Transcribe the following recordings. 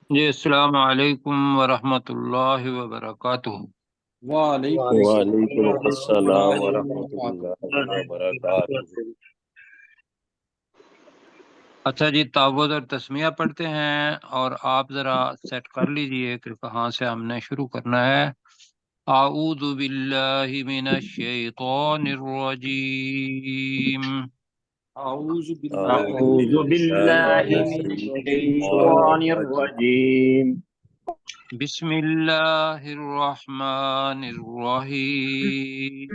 جی السلام علیکم ورحمۃ اللہ وبرکاتہ۔ وعلیکم وعلیکم السلام السلام ورحمۃ اللہ وبرکاتہ۔ اچھا جی، تعوذ اور تسمیہ پڑھتے ہیں، اور آپ ذرا سیٹ کر لیجئے کہ کہاں سے ہم نے شروع کرنا ہے۔ اعوذ باللہ من الشیطان الرجیم، اعوذ اعوذ باللہ باللہ بالله من من الشیطان الشيطان الرجیم۔ الرجيم. بسم اللہ الرحمن الرحیم۔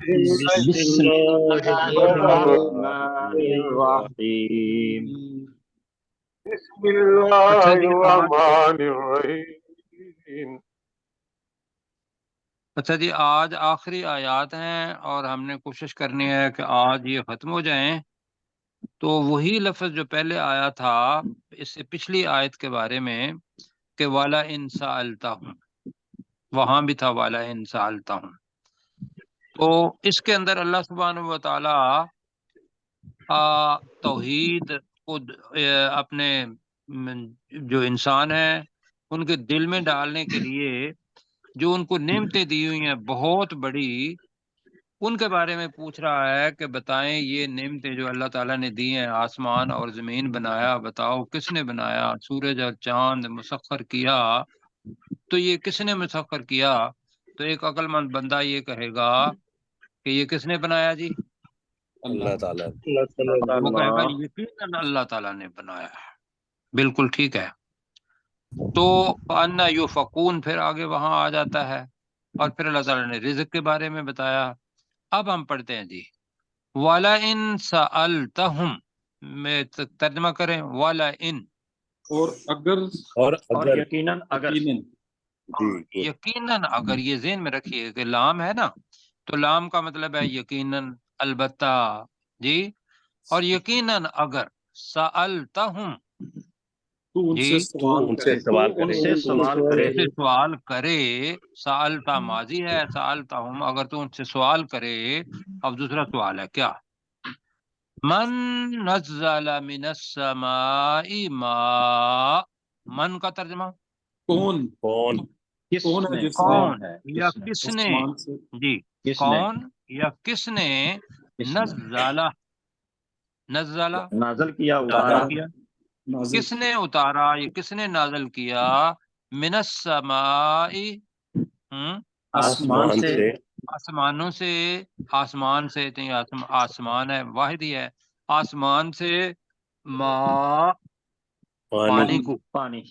بسم الله الرحمن الرحيم. بسم الله اچھا جی، الرحمن الرحیم۔ اچھا جی، آج آخری آیات ہیں اور ہم نے کوشش کرنی ہے کہ آج یہ ختم ہو جائیں۔ تو وہی لفظ جو پہلے آیا تھا اس سے پچھلی آیت کے بارے میں کہ والا ان سألتہم، وہاں بھی تھا والا ان سألتہم، تو اس کے اندر اللہ سبحانہ و تعالی توحید کو اپنے جو انسان ہیں ان کے دل میں ڈالنے کے لیے جو ان کو نعمتیں دی ہوئی ہیں بہت بڑی، ان کے بارے میں پوچھ رہا ہے کہ بتائیں یہ نعمتیں جو اللہ تعالیٰ نے دی ہیں، آسمان اور زمین بنایا، بتاؤ کس نے بنایا، سورج اور چاند مسخر کیا، تو یہ کس نے مسخر کیا؟ تو ایک عقل مند بندہ یہ کہے گا کہ یہ کس نے بنایا جی؟ اللہ تعالیٰ۔ وہ کہے گا یقیناً اللہ تعالیٰ نے بنایا ہے۔ بالکل ٹھیک ہے۔ تو فَأَنَّىٰ يُؤْفَكُونَ پھر آگے وہاں آ جاتا ہے، اور پھر اللہ تعالیٰ نے رزق کے بارے میں بتایا۔ اب ہم پڑھتے ہیں جی وَلَئِن سَأَلْتَهُمْ، میں ترجمہ کریں وَلَئِن، اور اگر اور اور اگر یقیناً اگر جی یقیناً اگر، یہ ذہن میں رکھیے کہ لام ہے نا، تو لام کا مطلب ہے یقیناً، البتہ جی، اور یقیناً اگر سألتہم تو ان جی، سے تو سوال ان کرے سے سوال ان کرے سے سوال کرے سے سوال کرے، سألتا ماضی ہے، سألتہم اگر تو ان سے سوال کرے، اب دوسرا سوال ہے کیا؟ من نزل من السماء ماء، من کا ترجمہ کون کون کس کون ہے نے جس نے کون ہے یا کس نے کس نے، آسمان سے جی کس نے کون یا کس نے کس نے نزلہ، نزلہ نازل کیا نازل اتارا کیا، نازل کس نے اتارا یا کس نے نازل کیا، من السماء، آسمان آسمان سے سے آسمانوں سے، آسمان سے تو یہ آسمان ہے، واحد ہی ہے، آسمان سے ماء پانی کو، پانی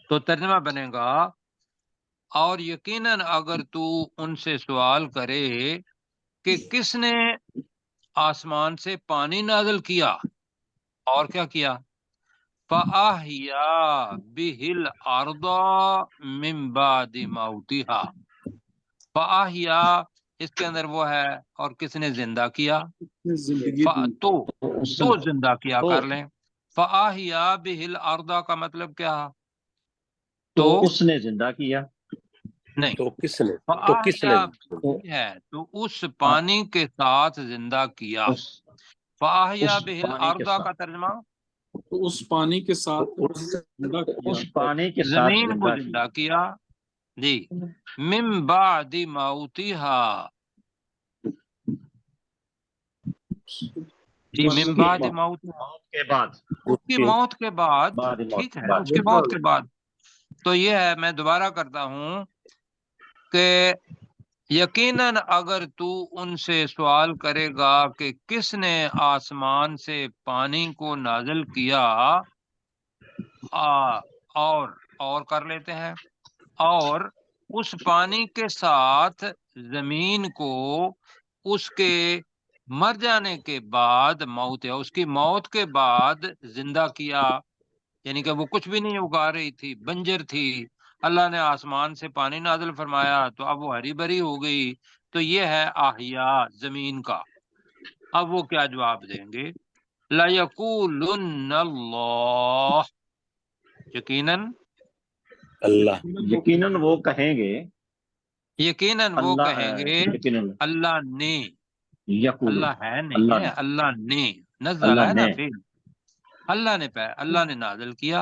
تو ترجمہ بنے گا اور یقیناً اگر تو ان سے سوال کرے کہ کس نے آسمان سے پانی نازل کیا اور کیا کیا، فَأَحْيَا بِهِ الْأَرْضَ مِنْ بَعْدِ مَوْتِهَا، فَأَحْيَا اس کے اندر وہ ہے اور کس نے زندہ کیا، نے زندگی دی تو اس تو زندہ کیا تو کر لیں، فَأَحْيَا بِهِ الْأَرْضَ کا مطلب کیا؟ تو تو اس نے زندہ کیا نہیں، تو کس نے فَأَحْيَا تو ہے تو اس پانی کے ساتھ زندہ کیا، اس فَأَحْيَا اس بِهِ پانی کے الْأَرْضَ کا ساتھ ترجمہ تو اس پانی کے ساتھ تو اس زندہ کیا اس پانی کے ساتھ زمین کو زندہ زندہ کیا کیا جی، من بعد موتها، جی پانی من اس کی بعد موت موتها، کے بعد اس کی موت کے بعد، بعد موت ٹھیک کے ہے بعد اس کی موت کے بعد۔ تو یہ ہے، میں دوبارہ کرتا ہوں کہ یقیناً اگر تو ان سے سوال کرے گا کہ کس نے آسمان سے پانی کو نازل کیا، اور کر لیتے ہیں، اور اس پانی کے ساتھ زمین کو اس کے مر جانے کے بعد، موت ہے اس کی موت کے بعد زندہ کیا، یعنی کہ وہ کچھ بھی نہیں اگا رہی تھی، بنجر تھی، اللہ نے آسمان سے پانی نازل فرمایا تو اب وہ ہری بھری ہو گئی، تو یہ ہے احیاء زمین کا۔ اب وہ کیا جواب دیں گے؟ لَيَقُولُنَّ اللَّهُ، یقیناً اللہ یقیناً وہ کہیں گے یقیناً وہ اللہ کہیں گے یقیناً اللہ نے، یقول اللہ ہے نہیں اللہ ہے، نے اللہ نے، نزل اللہ ہے نا نے فعل، اللہ نے اللہ نے نازل کیا،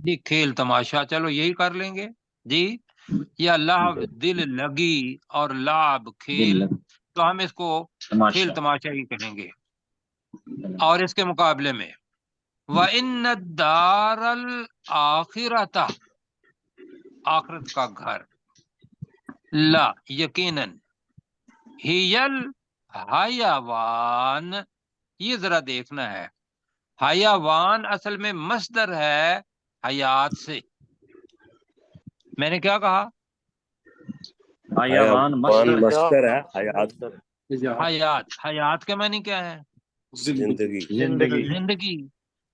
جی کھیل تماشا، چلو یہی کر لیں گے جی، یا لعب دل لگی اور لعب کھیل، تو ہم اس کو کھیل تماشا ہی کہیں گے۔ اور اس کے مقابلے میں وَإِنَّ الدَّارَ الْآخِرَةَ، آخرت کا گھر، لا یقیناً، ہی الحیوان، یہ ذرا دیکھنا ہے، حیوان اصل میں مصدر ہے حیات سے۔ میں نے کیا کہا؟ حیوان مصدر ہے، حیات حیات، حیات کے معنی کیا ہے؟ زندگی۔ زندگی،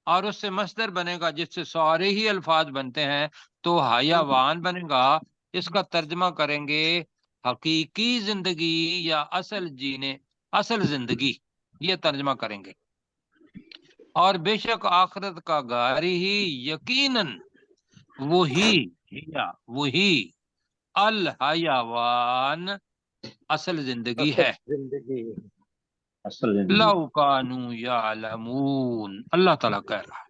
اور اس سے مصدر بنے گا جس سے سارے ہی الفاظ بنتے ہیں، تو حیوان بنے گا۔ اس کا ترجمہ کریں گے حقیقی زندگی یا اصل زندگی، یہ ترجمہ کریں گے۔ اور بے شک آخرت کا گھر ہی یقیناً وہی الحیوان اصل زندگی ہے۔ لو کانوا یعلمون، اللہ تعالیٰ کہہ رہا ہے۔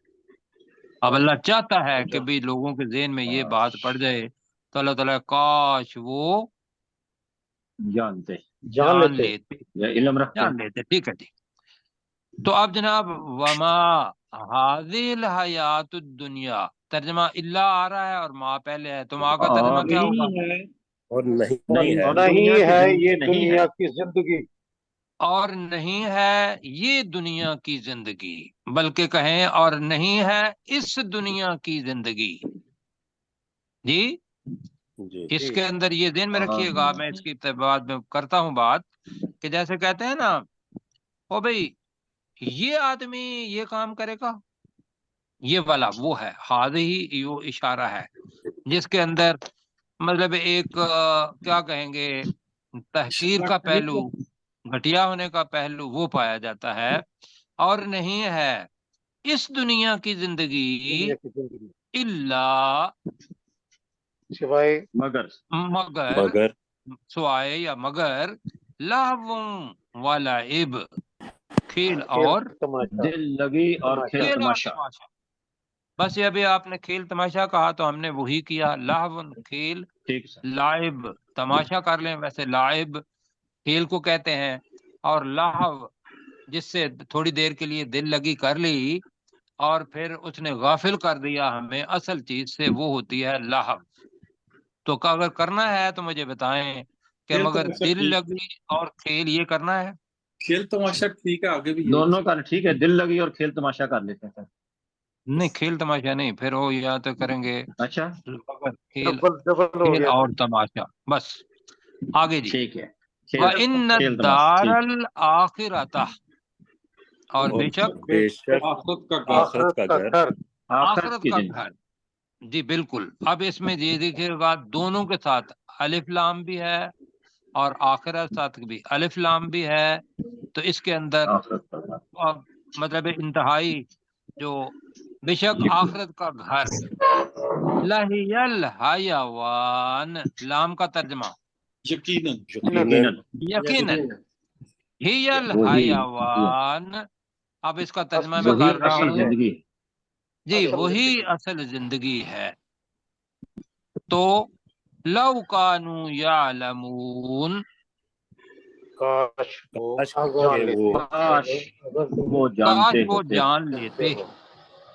اب اللہ چاہتا ہے کہ بھی لوگوں کے ذہن میں یہ بات پڑ جائے، تو اللہ تعالیٰ کاش وہ جانتے جان لیتے، یا علم رکھتے۔ جان لیتے، ٹھیک ہے جی۔ تو اب جناب وما هذه الحیات الدنیا، ترجمہ اللہ آ رہا ہے اور ما پہلے ہے، تو ما کا ترجمہ کیا ہوگا؟ اور نہیں ہے نہیں ہے یہ دنیا کی زندگی، اور نہیں ہے یہ دنیا کی زندگی، بلکہ کہیں اور نہیں ہے اس دنیا کی زندگی۔ جی جی اس کے اندر یہ ذہن میں رکھیے گا، میں اس کی بعد میں کرتا ہوں بات، کہ جیسے کہتے ہیں نا او بھئی یہ آدمی یہ کام کرے گا، یہ والا وہ ہے، ہی یہ اشارہ ہے جس کے اندر مطلب ایک کیا کہیں گے، تحقیر کا پہلو، گھٹیا ہونے کا پہلو وہ پایا جاتا ہے۔ اور نہیں ہے اس دنیا کی زندگی الا، سوائے مگر سوائے یا مگر لہو و لعب، کھیل اور دل لگی اور کھیل تماشا۔ بس یہ ابھی آپ نے کھیل تماشا کہا تو ہم نے وہی کیا، لہو کھیل، ٹھیک سر۔ لائب تماشا کر لیں، ویسے لائب کھیل کو کہتے ہیں، اور لہو جس سے تھوڑی دیر کے لیے دل لگی کر لی اور پھر اس نے غافل کر دیا ہمیں اصل چیز سے، وہ ہوتی ہے لہو۔ تو اگر کرنا ہے تو مجھے بتائیں کہ مگر دل لگی اور کھیل یہ کرنا ہے؟ کھیل تماشا ٹھیک ہے، آگے بھی دونوں کا ٹھیک ہے، دل لگی اور کھیل تماشا کر لیتے ہیں۔ نہیں کھیل تماشا نہیں، پھر وہ یا تو کریں گے اچھا کھیل ڈبل ہو گیا اور تماشا، بس آگے جی۔ ٹھیک ہے، وَإِنَّ الدَّارَ الْآخِرَةَ، اور بے شک آخرت کا گھر، آخرت کا گھر، جی بالکل۔ اب اس میں یہ دیکھیے گا دونوں کے ساتھ الف لام بھی ہے اور آخرت ساتھ بھی الف لام بھی ہے، تو اس کے اندر مطلب انتہائی جو بے شک آخرت کا گھر، لہی الحیوان، لام کا ترجمہ یقیناً، ہی الحیوان، اب اس کا ترجمہ میں کر رہا ہوں جی وہی اصل زندگی ہے۔ تو لو کانوا یعلمون، کاش وہ کاش جانتے وہ ہوتے۔ جان لیتے۔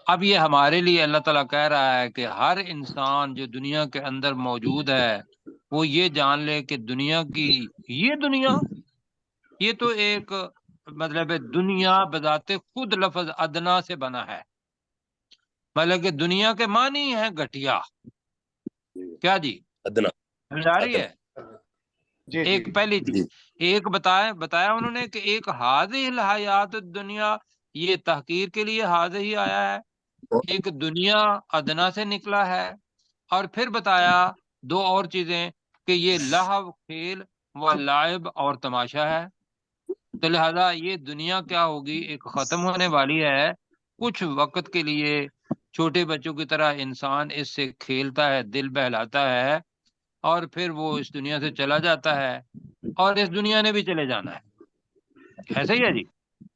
اب یہ ہمارے لیے اللہ تعالیٰ کہہ رہا ہے کہ ہر انسان جو دنیا کے اندر موجود ہے وہ یہ جان لے کہ دنیا کی یہ دنیا، یہ تو ایک مطلب دنیا بذات خود لفظ ادنا سے بنا ہے، مطلب کہ دنیا کے معنی ہے گھٹیا، کیا جی ادنا جا رہی ہے۔ ایک پہلی چیز ایک بتایا انہوں نے کہ ایک ہذہ الحیات الدنیا، یہ تحقیر کے لیے ہذہ ہی آیا ہے، ایک دنیا ادنا سے نکلا ہے، اور پھر بتایا دو اور چیزیں کہ یہ لہو کھیل و لعب اور تماشا ہے۔ تو لہذا یہ دنیا کیا ہوگی، ایک ختم ہونے والی ہے، کچھ وقت کے لیے چھوٹے بچوں کی طرح انسان اس سے کھیلتا ہے، دل بہلاتا ہے، اور پھر وہ اس دنیا سے چلا جاتا ہے، اور اس دنیا نے بھی چلے جانا ہے، ایسا ہی ہے جی۔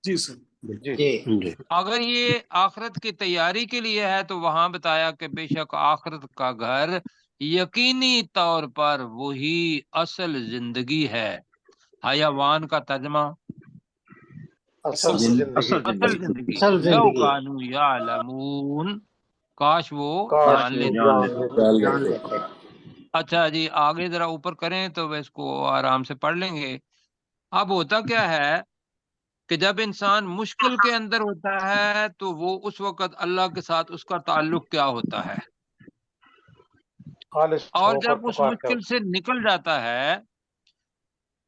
جی سر۔ جی جی اگر یہ آخرت کی تیاری کے لیے ہے تو وہاں بتایا کہ بے شک آخرت کا گھر یقینی طور پر وہی اصل زندگی ہے۔ حیوان کا ترجمہ اصل زندگی اصل زندگی، اصل لو زندگی کانو یعلمون، کاش وہ کاش جان لیتے۔ جان لیتے۔ اچھا جی آگے ذرا اوپر کریں تو اس کو آرام سے پڑھ لیں گے۔ اب ہوتا کیا ہے کہ جب انسان مشکل کے اندر ہوتا ہے تو وہ اس وقت اللہ کے ساتھ اس کا تعلق کیا ہوتا ہے، خالص اور ہو کر جب اس پکارتے مشکل سے نکل جاتا ہے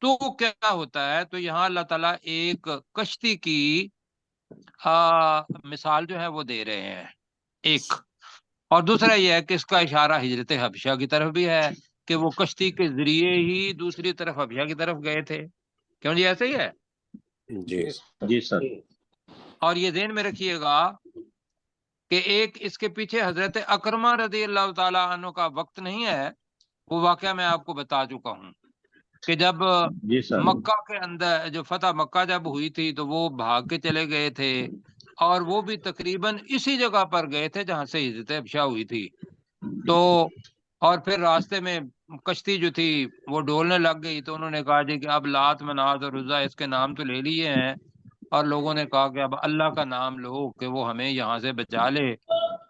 تو کیا ہوتا ہے۔ تو یہاں اللہ تعالیٰ ایک کشتی کی مثال جو ہے وہ دے رہے ہیں ایک، اور دوسرا یہ ہے کہ اس کا اشارہ ہجرت حبشہ کی طرف بھی ہے کہ وہ کشتی کے ذریعے ہی دوسری طرف حبشہ کی طرف گئے تھے۔ کیوں جی ایسے ہی ہے؟ جی جی سر۔ اور یہ ذہن میں رکھیے گا کہ ایک اس کے پیچھے حضرت اکرمہ رضی اللہ تعالی عنہ کا وقت نہیں ہے، وہ واقعہ میں آپ کو بتا چکا ہوں کہ جب جی سر۔ مکہ کے اندر جو فتح مکہ جب ہوئی تھی تو وہ بھاگ کے چلے گئے تھے، اور وہ بھی تقریباً اسی جگہ پر گئے تھے جہاں سے ہجرت حبشہ ہوئی تھی۔ تو اور پھر راستے میں کشتی جو تھی وہ ڈولنے لگ گئی، تو انہوں نے کہا جی کہ اب لات منات اور عزا اس کے نام تو لے لیے ہیں، اور لوگوں نے کہا کہ اب اللہ کا نام لو کہ وہ ہمیں یہاں سے بچا لے۔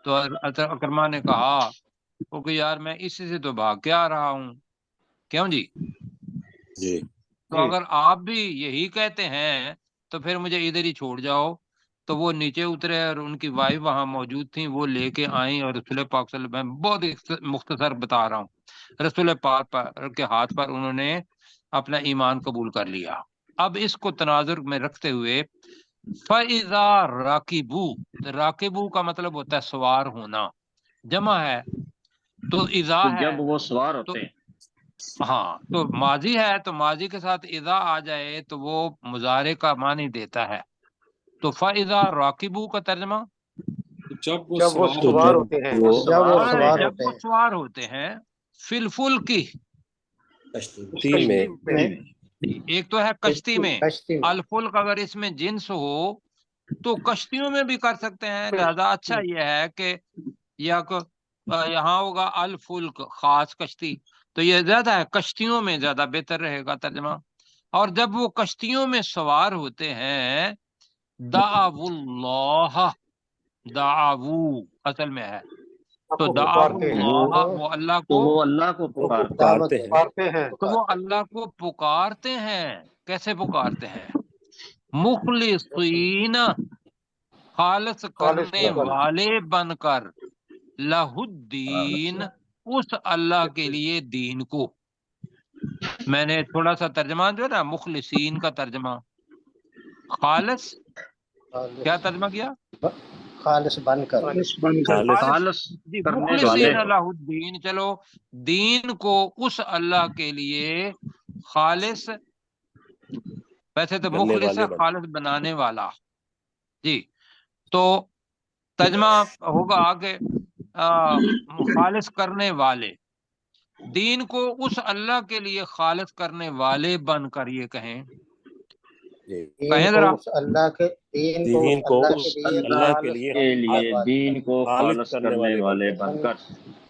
تو اکرمہ نے کہا کہ یار میں اسی سے تو بھاگ کے آ رہا ہوں، کیوں جی؟ جی تو اگر آپ بھی یہی کہتے ہیں تو پھر مجھے ادھر ہی چھوڑ جاؤ۔ تو وہ نیچے اترے اور ان کی وائف وہاں موجود تھیں، وہ لے کے آئیں، اور رسول پاک صلی اللہ علیہ وسلم، بہت مختصر بتا رہا ہوں، رسول پاک کے ہاتھ پر انہوں نے اپنا ایمان قبول کر لیا۔ اب اس کو تناظر میں رکھتے ہوئے فَإِذَا رَاكِبُوا، راکبو کا مطلب ہوتا ہے سوار ہونا، جمع ہے، تو اذا ہے جب وہ سوار تو ہوتے ہیں۔ ہاں، تو ماضی ہے تو ماضی کے ساتھ اذا آ جائے تو وہ مضارع کا معنی دیتا ہے۔ تو فَإِذَا رَاكِبُوا کا ترجمہ جب وہ جب وہ سوار تو سوار جب ہوتے ہیں، وہ جب وہ سوار ہوتے ہیں فی الفلک، کشتی میں ایک تو ہے کشتی میں، الفلک اگر اس میں جنس ہو تو کشتیوں میں بھی کر سکتے ہیں، لہذا اچھا یہ ہے کہ یہاں ہوگا الفلک خاص کشتی، تو یہ زیادہ ہے، کشتیوں میں زیادہ بہتر رہے گا ترجمہ۔ اور جب وہ کشتیوں میں سوار ہوتے ہیں دعوا اللہ، دعوو اصل میں ہے، تو دعوا پکارتے ہیں، اللہ، وہ اللہ تو کو، وہ اللہ کو پکارتے ہیں، پکارتے ہیں، تو وہ اللہ کو پکارتے ہیں۔ کیسے پکارتے ہیں؟ مخلصین، خالص خالص کرنے بن کر، والے بن کر، لہ الدین، اس اللہ کے لیے دین کو۔ میں نے تھوڑا سا ترجمہ جو ہے نا مخلصین کا ترجمہ، خالص کیا ترجمہ کیا؟ خالص بن کر، خالص خالص جی کرنے مخلصین والے۔ اللہ الدین، چلو دین کو اس اللہ کے لیے خالص، ویسے تو کرنے مخلص ہے والے بن خالص بنانے والا، جی، تو ترجمہ ہوگا کہ خالص کرنے والے، دین کو اس اللہ کے لیے خالص کرنے والے بن کر، یہ کہیں جی کہیں ذرا، اللہ کے دین کو اس اللہ کے لیے دین کو خالص کرنے والے بن کر،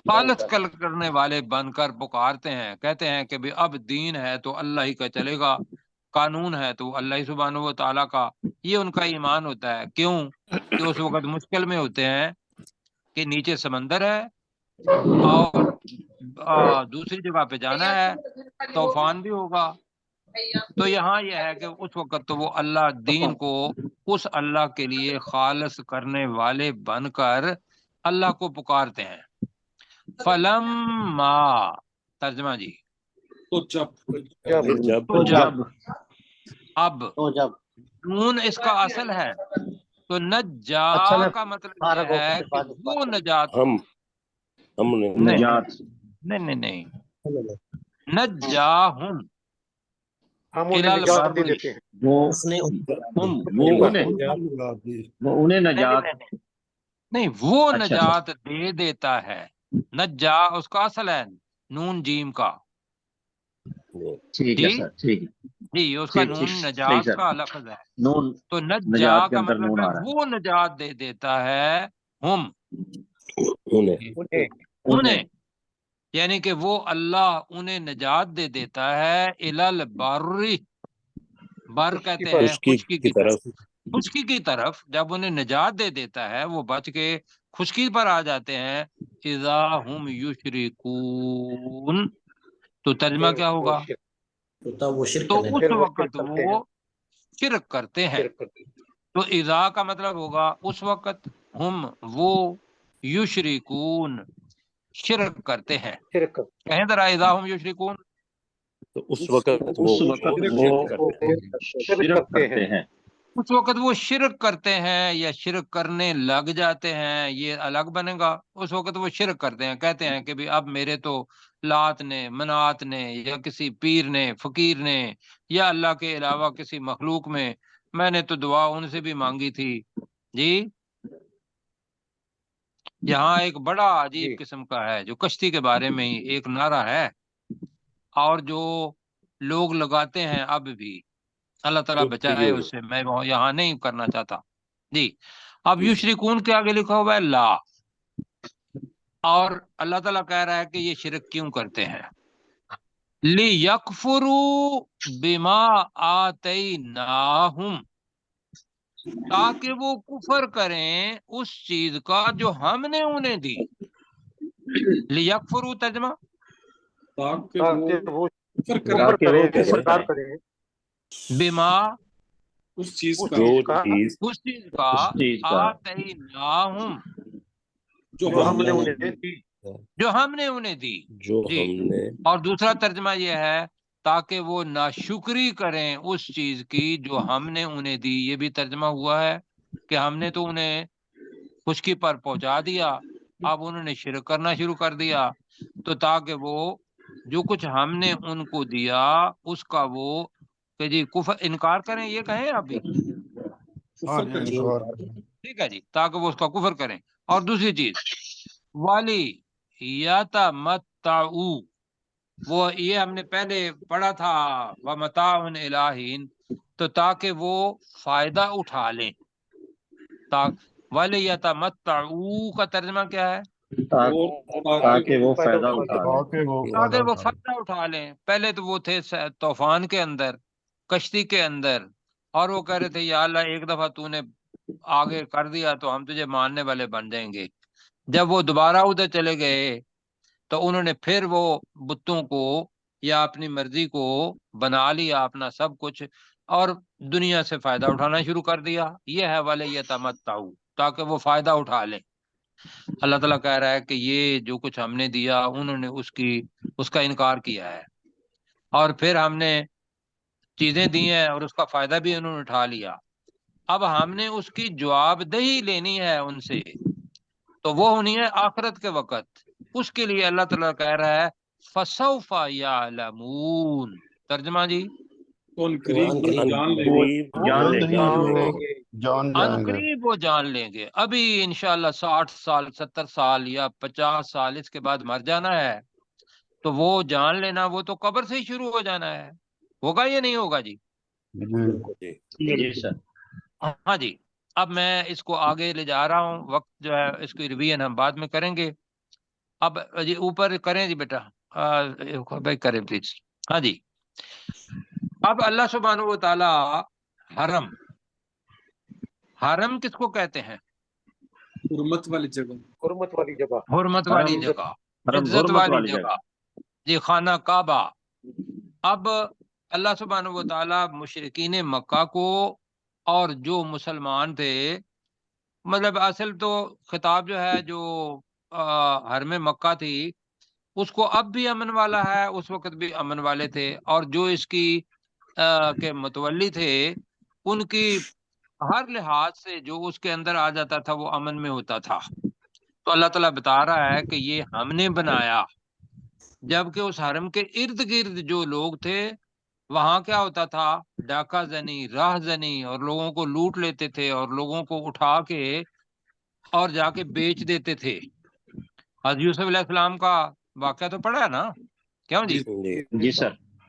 خالص کرنے والے بن کر پکارتے ہیں، کہتے ہیں کہ بھی اب دین ہے تو اللہ ہی کا چلے گا، قانون ہے تو اللہ ہی سبحانہ و تعالیٰ کا، یہ ان کا ایمان ہوتا ہے۔ کیوں کہ اس وقت مشکل میں ہوتے ہیں کہ نیچے سمندر ہے اور دوسری جگہ پہ جانا ہے، طوفان بھی ہوگا، تو یہاں یہ ہے کہ اس وقت تو وہ اللہ دین کو اس اللہ کے لیے خالص کرنے والے بن کر اللہ کو پکارتے ہیں۔ فلما، ترجمہ جی، تو جب جب اب نون اس کا اصل ہے، تو نجا کا مطلب یہ ہے کہ وہ نجات، ہم نے نجات، نہیں نجاہم ہم انہیں نجات دے دیتے ہیں، وہ انہیں نجات، نہیں وہ اچھا نجات دے دیتا ہے، نجا اس کا اصل ہے نون جیم کا، ٹھیک ہے سر، ٹھیک ہے جی اس کا ٹھیک نون ٹھیک نجات سر، کا لفظ ہے، نون تو نجات نجا کے کا اندر مطلب نون ہے آ رہا ہے، وہ نجات دے دیتا ہے ہم انہیں انہیں، یعنی کہ وہ اللہ انہیں نجات دے دیتا ہے الال باری، بر کہتے ہیں خشکی خشکی کی کی طرف، طرف خشکی کی طرف جب انہیں نجات دے دیتا ہے وہ بچ کے خشکی پر آ جاتے ہیں، اذا ہم یشرکون، تو ترجمہ کیا ہوگا؟ تب وہ شرک تو کرنے اس لگے۔ وقت وہ شرک کرتے ہیں، تو اذا کا مطلب ہوگا اس وقت، ہم وہ، یشرکون شرک کرتے ہیں، کہیں ذرا اذا ہم یشرکون، تو اس وقت وہ اس وقت وہ شرک کرتے ہیں، اس وقت وہ شرک کرتے ہیں یا شرک کرنے لگ جاتے ہیں، یہ الگ بنے گا، اس وقت وہ شرک کرتے ہیں، کہتے ہیں کہ بھی اب میرے تو لات نے، منات نے، یا کسی پیر نے، فقیر نے، یا اللہ کے علاوہ کسی مخلوق میں نے تو دعا ان سے بھی مانگی تھی جی۔ یہاں ایک بڑا عجیب قسم کا ہے جو کشتی کے بارے میں ہی ایک نعرہ ہے، اور جو لوگ لگاتے ہیں اب بھی، اللہ تعالیٰ بچائے اس سے، میں یہاں نہیں کرنا چاہتا جی۔ اب یشرکون کے آگے لکھا ہوا ہے لا، اور اللہ تعالیٰ کہہ رہا ہے کہ یہ شرک کیوں کرتے ہیں، لِیَکْفُرُوا بِمَا آتَيْنَاهُمْ، تاکہ وہ کفر کریں اس چیز کا جو ہم نے انہیں دی، لِیَکْفُرُوا ترجمہ، تاکہ وہ تاکہ وہ کفر انکار کریں کریں بما اس چیز کا جو چیز اس چیز کا، اس چیز کا آتَيْنَاهُمْ جو ہم نے انہیں دی، جو ہم نے انہیں دی جو جی۔ ہم نے اور دوسرا ترجمہ یہ ہے تاکہ وہ ناشکری کریں اس چیز کی جو ہم نے انہیں دی، یہ بھی ترجمہ ہوا ہے کہ ہم نے تو انہیں خشکی پر پہنچا دیا، اب انہوں نے شرک کرنا شروع کر دیا، تو تاکہ وہ جو کچھ ہم نے ان کو دیا اس کا وہ کہ جی کفر انکار کریں، یہ کہیں آپ بھی کفر کریں۔ ٹھیک ہے جی، تاکہ وہ اس کا کفر کریں۔ اور دوسری چیز والی یتمتعوا، وہ یہ ہم نے پہلے پڑھا تھا ومتاع الہین، تو تاکہ وہ فائدہ اٹھا لیں، وَلِيَتَمَتَّعُوا کا ترجمہ کیا ہے؟ تاکہ وہ فائدہ اٹھا لیں، تاکہ وہ فائدہ اٹھا لیں۔ پہلے تو وہ تھے طوفان کے اندر، کشتی کے اندر، اور وہ کہہ رہے تھے یا اللہ ایک دفعہ تو نے آگے کر دیا تو ہم تجھے ماننے والے بن جائیں گے۔ جب وہ دوبارہ ادھر چلے گئے تو انہوں نے پھر وہ بتوں کو یا اپنی مرضی کو بنا لیا اپنا سب کچھ، اور دنیا سے فائدہ اٹھانا شروع کر دیا۔ یہ ہے وَلِيَتَمَتَّعُوا، تاکہ وہ فائدہ اٹھا لیں۔ اللہ تعالیٰ کہہ رہا ہے کہ یہ جو کچھ ہم نے دیا انہوں نے اس کا انکار کیا ہے، اور پھر ہم نے چیزیں دی ہیں اور اس کا فائدہ بھی انہوں نے اٹھا لیا، اب ہم نے اس کی جواب دہی لینی ہے ان سے، تو وہ ہونی ہے آخرت کے وقت۔ اس کے لیے اللہ تعالیٰ کہہ رہا ہے فَسَوْفَ يَعْلَمُونَ، ترجمہ جی ان قریب جان لیں گے، جان لیں گے، عنقریب وہ جان لیں گے۔ ابھی انشاءاللہ 60 سال 70 سال یا 50 سال اس کے بعد مر جانا ہے، تو وہ جان لینا وہ تو قبر سے ہی شروع ہو جانا ہے، ہوگا یا نہیں ہوگا جی؟ جی سر۔ ہاں جی، اب میں اس کو آگے لے جا رہا ہوں، وقت جو ہے اس کی ریویژن ہم بعد میں کریں گے۔ اب جی اوپر کریں جی بیٹا، بھائی کریں پلیز۔ ہاں جی، اب اللہ سبحانہ و تعالی حرم، حرم کس کو کہتے ہیں؟ حرمت والی جگہ، حرمت والی جگہ، حرمت والی جگہ، عزت والی جگہ جی، خانہ کعبہ۔ اب اللہ سبحانہ و تعالی مشرکین مکہ کو اور جو مسلمان تھے، مطلب اصل تو خطاب جو ہے جو حرم مکہ تھی اس کو اب بھی امن والا ہے، اس وقت بھی امن والے تھے، اور جو اس کی کے متولی تھے ان کی ہر لحاظ سے جو اس کے اندر آ جاتا تھا وہ امن میں ہوتا تھا۔ تو اللہ تعالیٰ بتا رہا ہے کہ یہ ہم نے بنایا، جبکہ اس حرم کے ارد گرد جو لوگ تھے وہاں کیا ہوتا تھا؟ ڈاکہ زنی، راہ زنی، اور لوگوں کو لوٹ لیتے تھے اور لوگوں کو اٹھا کے اور جا کے بیچ دیتے تھے۔ حضرت یوسف علیہ السلام کا واقعہ تو پڑھا ہے نا؟ کیوں جی؟ جی سر۔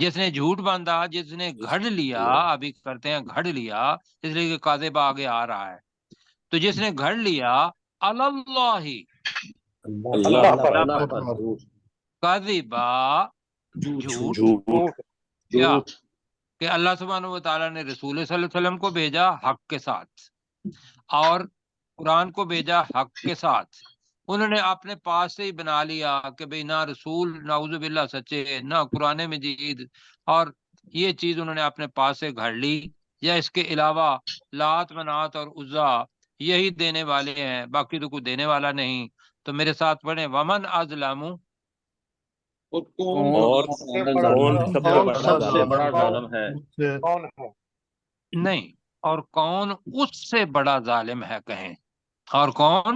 جس نے جھوٹ باندھا، جس نے گھڑ لیا، ابھی کرتے ہیں گھڑ لیا اس لیے کہ کاذب آگے آ رہا ہے، تو جس نے گھڑ لیا اللہ اللہ پر اللہ پر جھوٹ کاذبا جھوٹ جھوٹ کیا کہ اللہ سبحانہ و تعالیٰ نے رسول صلی اللہ علیہ وسلم کو بھیجا حق کے ساتھ اور قرآن کو بھیجا حق کے ساتھ، انہوں نے اپنے پاس سے ہی بنا لیا کہ بھئی نہ رسول نعوذ باللہ سچے، نہ قرآن مجید، اور یہ چیز انہوں نے اپنے پاس سے گھڑ لی، یا اس کے علاوہ لات منات اور عزا یہی دینے والے ہیں، باقی تو کوئی دینے والا نہیں۔ تو میرے ساتھ پڑھیں ومن ازلم، اور کون اور کون سب سے بڑا سب سے ظالم بڑا ظالم ہے، کون ہے؟ نہیں، اور کون اس سے بڑا ظالم ہے، کہیں اور کون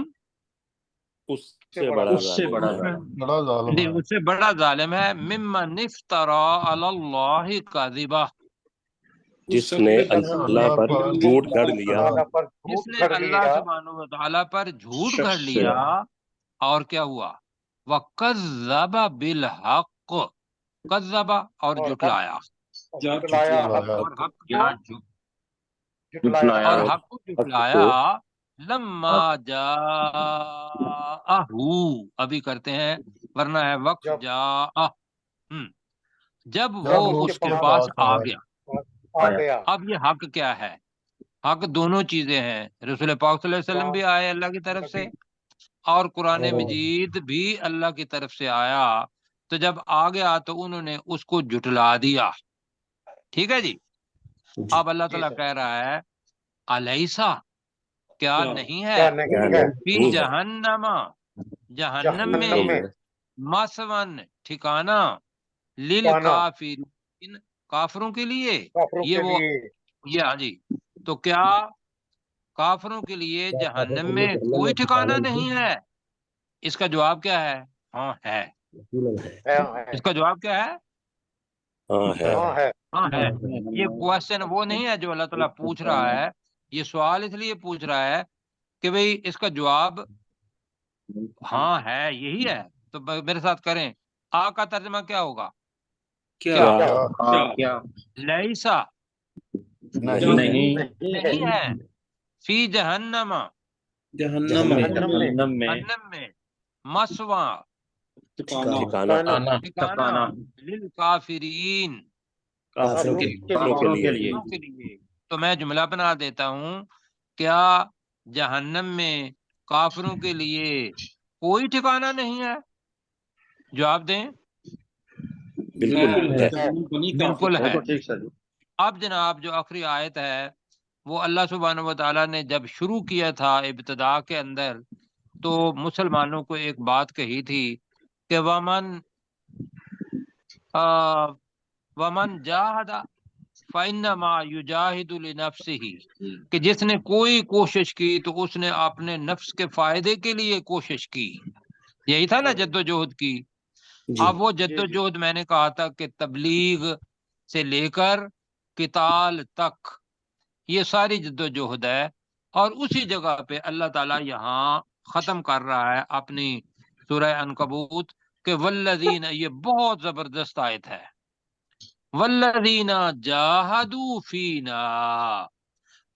اس سے بڑا اس سے بڑا ظالم ظالم بڑا ظالم جی ہے۔ اس سے بڑا ظالم ہے، ممن افترا علی اللہ کاذبا، جس نے اللہ پر جھوٹ گھڑ لیا اللہ پر جس جھوٹ نے گھڑ اللہ لیا سبحانہ و تعالیٰ پر جھوٹ گھڑ شخص سے لیا، اور کیا ہوا وَكَذَّبَ بِالْحَقِّ، کذبا اور اور جھٹلایا، جھٹلایا حق اور حق کو کو جھٹلایا اور اور حق کو حق جھٹلایا کو لما جاءہو، ابھی کرتے ہیں ورنہ ہے وقت جب جاء، جب جب وہ اس کے پاس آ گیا۔ آ گیا۔ اب یہ حق کیا ہے؟ حق دونوں چیزیں ہیں، رسول پاک صلی اللہ علیہ وسلم بھی آئے اللہ کی طرف سے، اور قرآن مجید بھی اللہ کی طرف سے آیا، تو جب آ گیا تو انہوں نے اس کو جھٹلا دیا، ٹھیک ہے جی۔ اب اللہ تعالیٰ کہہ رہا ہے الیسا، کیا نہیں ہے، کیا نہیں ہے فی نہیں ہے جہنم، جہنم جہنم میں میں مسون ٹھکانہ، کانا للکافرین کافروں کے لیے، کافروں یہ کے وہ لیے ہاں جی، تو کیا کافروں کے لیے جہنم میں کوئی ٹھکانہ نہیں ہے؟ اس کا جواب کیا ہے؟ ہاں ہے۔ ہے اس کا جواب کیا ہے؟ ہاں ہے ہاں ہے ہاں ہے۔ یہ کوشچن وہ نہیں ہے جو اللہ تعالیٰ پوچھ رہا ہے، یہ سوال اس لیے پوچھ رہا ہے کہ بھئی اس کا جواب ہاں ہے، یہی ہے۔ تو میرے ساتھ کریں، آ کا ترجمہ کیا ہوگا؟ کیا کیا لیسا نہیں نہیں نہیں ہے، فی جہنم جہنم میں جہنم میں جہنم میں، مسوا ٹھکانہ ٹھکانہ ٹھکانہ، للکافرین کافروں کافروں کے لیے کے لیے۔ تو میں جملہ بنا دیتا ہوں، کیا جہنم میں کافروں کے لیے کوئی ٹھکانہ نہیں ہے؟ جواب دیں۔ بالکل ہے بالکل وہ ہے۔ تو ٹھیک سر جی۔ اب جناب جو آخری آیت ہے وہ اللہ سبحانہ و تعالیٰ نے جب شروع کیا تھا ابتدا کے اندر، تو مسلمانوں کو ایک بات کہی تھی کہ ومن جاہد فإنما یجاہد لنفسہ، کہ جس نے کوئی کوشش کی تو اس نے اپنے نفس کے فائدے کے لیے کوشش کی، یہی تھا نا جد و جہد کی۔ اب وہ جد و جہد میں نے کہا تھا کہ تبلیغ سے لے کر قتال تک یہ ساری جد و جہد ہے، اور اسی جگہ پہ اللہ تعالیٰ یہاں ختم کر رہا ہے اپنی سورہ عنکبوت کہ والذین، یہ بہت زبردست آیت ہے، والذین جاہدوا فینا،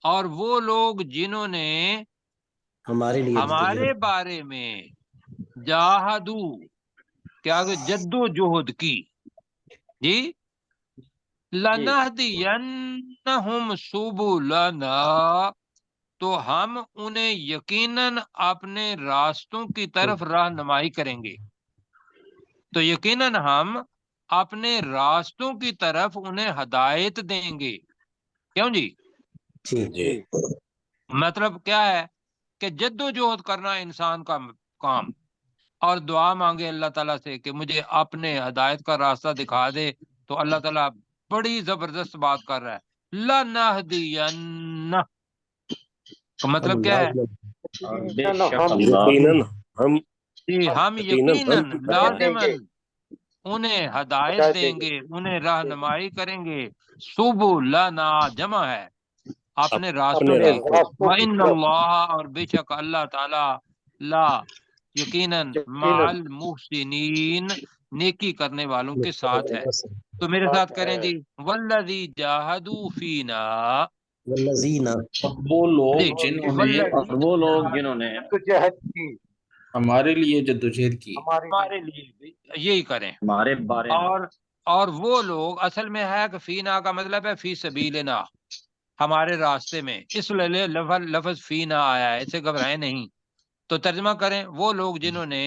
اور وہ لوگ جنہوں نے ہمارے بارے میں جاہدو کیا جد و جہد کی، جی، لنہدینہم سبلنا، تو ہم انہیں یقیناً اپنے راستوں کی طرف رہنمائی کریں گے، تو یقیناً ہم اپنے راستوں کی طرف انہیں ہدایت دیں گے، کیوں جی؟ جی مطلب کیا ہے کہ جد و جہد کرنا انسان کا کام، اور دعا مانگے اللہ تعالیٰ سے کہ مجھے اپنے ہدایت کا راستہ دکھا دے، تو اللہ تعالیٰ بڑی زبردست بات کر رہا ہے، لَنَهْدِيَنَّ کا مطلب کیا ہے؟ بے شک ہم اللہ یقیناً ہم ہم یقیناً یقیناً ہم لازماً انہیں ہدایت دیں گے، انہیں رہنمائی کریں گے، سبلنا جمع ہے اپنے راستوں اپنے کی، راستوں وَإِنَّ اللَّهَ، اور بے شک اللہ تعالیٰ، لا یقیناً مع المحسنین نیکی کرنے والوں کے ساتھ ہے۔ تو میرے ساتھ کریں جی، والذی جاہدوا فینا، والذین وہ لوگ جی، جنہوں نے والذی اور وہ لوگ جنہوں نے جہد کی ہمارے لیے جدوجہد کی. ہمارے لیے بھی یہی کریں. ہمارے بارے میں اور وہ لوگ اصل میں ہے کہ فینا کا مطلب ہے فی سبیلنا، ہمارے راستے میں، اس لیے لفظ فینا آیا ہے، اسے گھبرائیں نہیں. تو ترجمہ کریں، وہ لوگ جنہوں نے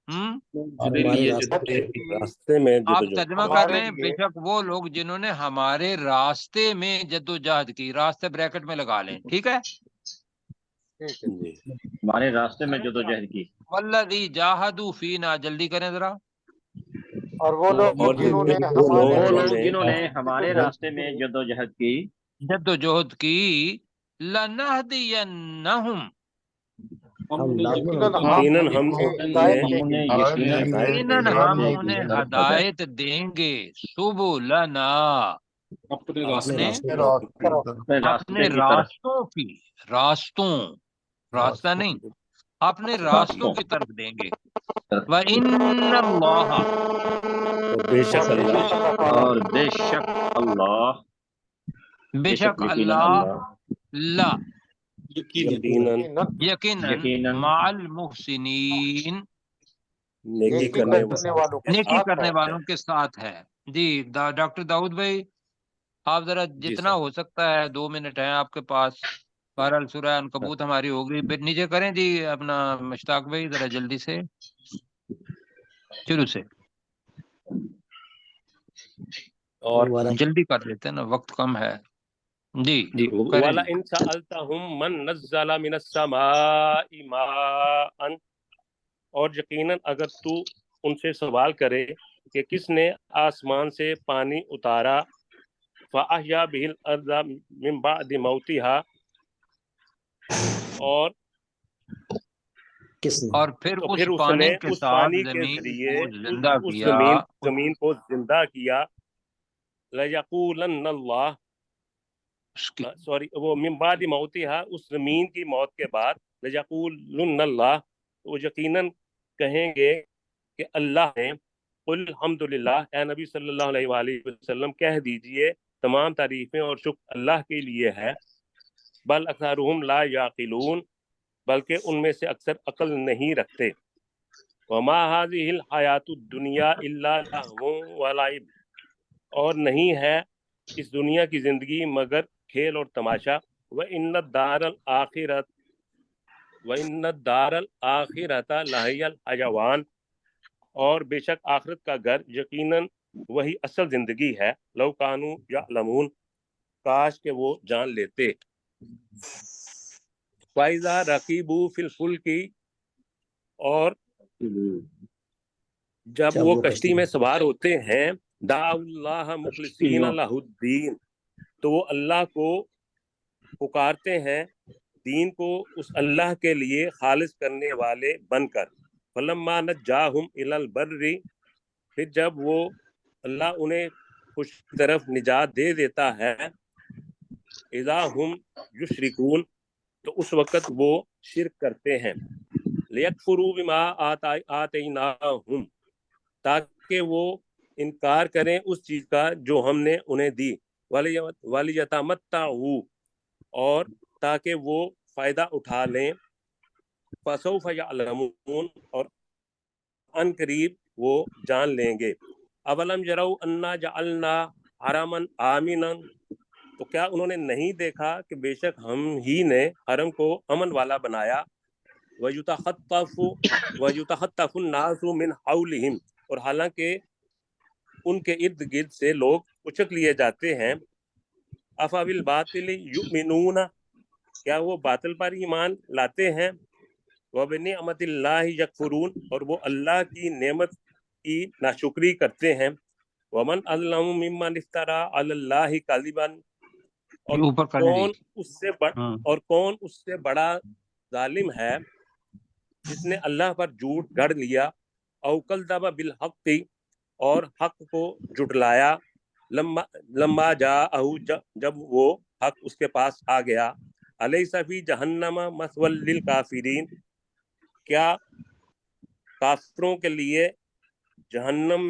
ہمارے ہمارے لیے راستے جدوجہد کی. راستے میں آپ جدوجہد ترجمہ کر ہمارے لیں، لیے بے شک وہ لوگ جنہوں نے ہمارے راستے میں جدوجہد کی، راستے بریکٹ میں لگا لیں، ٹھیک ہے. ٹھیک ہے. جی ہمارے راستے میں جدوجہد کی. والذی جاہدوا فینا، جلدی کریں ذرا. اور وہ لوگ اور جنہوں نے وہ ہمارے وہ لوگ لوگ جنہوں نے ہمارے راستے میں جدوجہد کی، جدوجہد کی، لنہدینہم، ہم لازم یقیناً ہم ہدایت دیں ہم گے. انہیں یقیناً یقیناً ہم انہیں ہدایت دیں گے، سبلنا، اپنے اپنے راستے اپنے اپنے راستے کی طرف. راستوں کی، راستوں، راستہ نہیں، اپنے راستوں کی طرف دیں گے. وَإِنَّ اللَّهَ، اور بے شک اللہ اور بے شک اللہ، بے شک یقیناً اللہ، اللہ لا، یقیناً یقیناً، یقیناً مع المحسنین، نیکی نیکی کرنے کرنے والوں کے نیکی ساتھ کرنے ہے. والوں کے ساتھ ہے. جی ڈاکٹر داؤد بھائی، آپ ذرا جتنا ہو سکتا ہے 2 منٹ ہیں آپ کے پاس. بہرحال سورہ عنکبوت ہماری ہوگی، نیچے کریں جی اپنا مشتاق بھائی ذرا جلدی سے شروع سے، اور جلدی کر لیتے ہیں نا، وقت کم ہے. جی جی کریں والا جی. ان سألتهم من نزل من السماء ماء، اور یقیناً اگر تو ان سے سوال کرے کہ کس نے آسمان سے پانی اتارا، فأحیا به الارض من بعد موتها، اور کس نے اور پھر تو اس پھر اس نے پانی کے اس ساتھ پانی کے زمین ذریعے کو زندہ اس کیا. زمین کو زندہ کیا. لَيَقُولَنَّ اللَّهُ، اس کی سوری وہ من بعد موتها، اس زمین کی موت کے بعد، لَيَقُولُنَّ اللَّهُ، وہ یقیناً کہیں گے کہ اللہ نے. قل الحمدللہ، اے نبی صلی اللہ علیہ وآلہ وسلم کہہ دیجئے تمام تعریفیں اور شکر اللہ کے لیے ہے. بل اکثرهم لا یعقلون، بلکہ ان میں سے اکثر عقل نہیں رکھتے. وما هذه الحیات الدنیا الا لہو ولعب، اور نہیں ہے اس دنیا کی زندگی مگر کھیل اور تماشا. وَإِنَّ الدَّارَ الْآخِرَةَ لَهِيَ الْحَیَوَانُ، اور بے شک آخرت کا گھر یقیناً وہی اصل زندگی ہے. لو کانوا یعلمون، کاش کہ وہ جان لیتے. فَإِذَا رَكِبُوا فِي الْفُلْكِ، اور جب وہ کشتی میں سوار ہوتے ہیں، دعوا اللہ مخلصین لہ الدین، تو وہ اللہ کو پکارتے ہیں، دین کو اس اللہ کے لیے خالص کرنے والے بن کر. فلما نجاہم الی البر، پھر جب وہ اللہ انہیں خوش کی طرف نجات دے دیتا ہے، اذا ہم یشرکون، تو اس وقت وہ شرک کرتے ہیں. لیکفروا بما آتیناہم، تاکہ وہ انکار کریں اس چیز کا جو ہم نے انہیں دی. وَلِيَتَمَتَّعُوا، اور تاکہ وہ فائدہ اٹھا لیں. فَسَوْفَ يَعْلَمُونَ، اور ان قریب وہ جان لیں گے. اولم یروا انا جعلنا حرما آمنا، تو کیا انہوں نے نہیں دیکھا کہ بے شک ہم ہی نے حرم کو امن والا بنایا. وَيُتَخَطَّفُ النَّاسُ مِنْ حَوْلِهِمْ، اور حالانکہ ان کے ارد گرد سے لوگ اچک لیے جاتے ہیں. أَفَبِالْبَاطِلِ يُؤْمِنُونَ، کیا وہ باطل پر ایمان لاتے ہیں. وَبِنِعْمَتِ اللَّهِ يَكْفُرُونَ، اور وہ اللہ کی نعمت کی ناشکری کرتے ہیں. وَمَنْ أَظْلَمُ مِمَّنِ افْتَرَىٰ عَلَى اللَّهِ كَذِبًا، اور اوپر کریں جی. کون اس سے بڑا ظالم ہے جس نے اللہ پر جھوٹ گڑھ لیا. او کذب بالحق، اور حق کو جھٹلایا. لما جاءہ، جب وہ حق اس کے پاس آ گیا. الیس فی جہنم مثوی للکافرین، کیا کافروں کے لیے جہنم میں